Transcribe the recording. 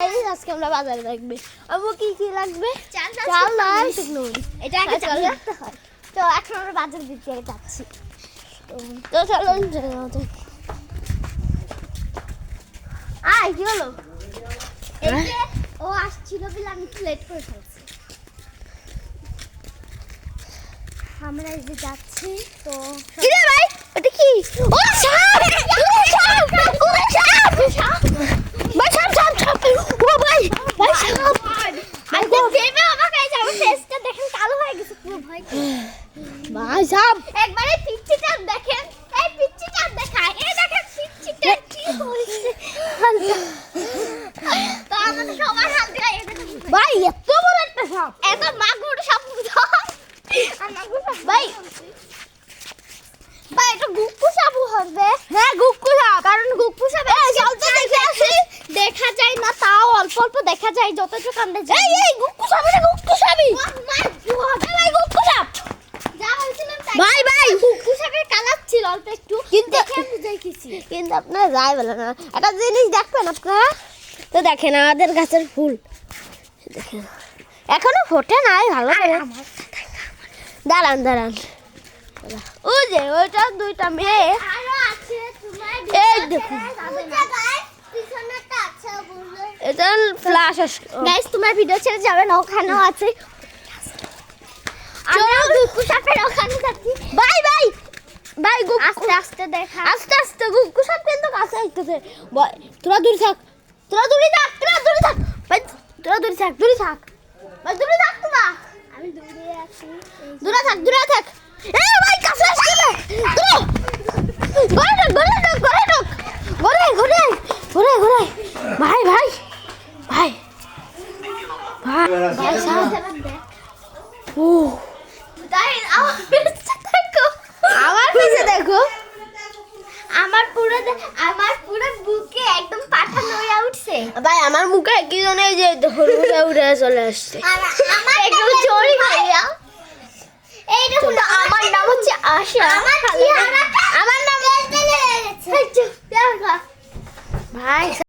আজকে আমরা বাজারে দেখবে আম্মু কি কি লাগবে চাল আর শুকনো মরিচ এটা আগে চাল রাখতে হয়। তো এখন আমরা বাজার দিতে যাচ্ছি। তো চলো কি হলো? ও আসছিল বলে আমি একটু লেট করে ফেলছি। আমরা এই যে যাচ্ছি তো কিরে ভাই এটা কি? ও সাপ! ও সাপ! ও সাপ! ভাই সাপ সাপ সাপ! ও ভাই ভাই সাপ! আর তো দেবে আমাকে এই যে আমার ফেসটা দেখেন কালো হয়ে গেছে পুরো ভয় পেয়ে। ভাই সাপ! একবারে পিচ্চিটা দেখেন, এই পিচ্চিটা দেখায়, এই দেখেন পিচ্চিটা কি হইছে। তো আমাদের সবার হাত দিয়ে এই দেখেন ভাই এত বড় একটা সাপ! এত মাগুর সাপ আর মাগুর সাপ ভাই ভাই এটা গুপ্পু সাপ হবে। হ্যাঁ গুক্কু সাপ! কারণ গুপ্পু সাপ চলতে দেখে আসি। দেখা যায় না, তাও অল্প অল্প দেখা যায় যতটুকু আমরা যাই। এই গুক্কু সাপ এটা গুক্কু সাপই! ভাই গুক্কু সাপ! যা বলছিলাম তাই। ভাই ভাই গুপ্পু সাপের কালার ছিল অল্প একটু, কিন্তু দেখে আমি বুঝাইতেছি। কিন্তু আপনারা যাই বলে না একটা জিনিস দেখবেন আপনারা তো দেখেন আমাদের গাছের ফুল দেখেন এখনো ফোটে নাই ভালো করে দাঁড়ান দাঁড়ান ওই যে ওইটা দুইটা মেয়ে আরো আছে তোমার এই দেখুন পিছনেরটা আছে বুঝলে। এটা ফ্লাশ গাইস তোমার ভিডিও ছেড়ে যাবে না, ওখানেও আছে। আমরা গুপ্পু সাপের ওখানে যাচ্ছি। বাই বাই বাই আস্তে আস্তে দেখা। আস্তে আস্তে গুক্কু সব কিন্তু কাছে আইতেছে তোরা দূরে থাক তোরা দূরে থাক ভাই তোরা দূরে থাক ভাই দূরে থাক তোরা আমি দূরে আছি। দূরে থাক এ ভাই কাছে আসছে না ঘরে ভাই সাহেব ও তাই আমার পিছে দেখো, আমার পিছে দেখো আমার পুরো বুকে একদম পাঠা নড়ে উঠছে। ভাই আমার মুখে কি জানে যে হলুদে উড়ে চলে আসছে আমার একদম চড়ি ভাইয়া। এই দেখুন আমার নাম হচ্ছে আশা। আমার নাম ভাই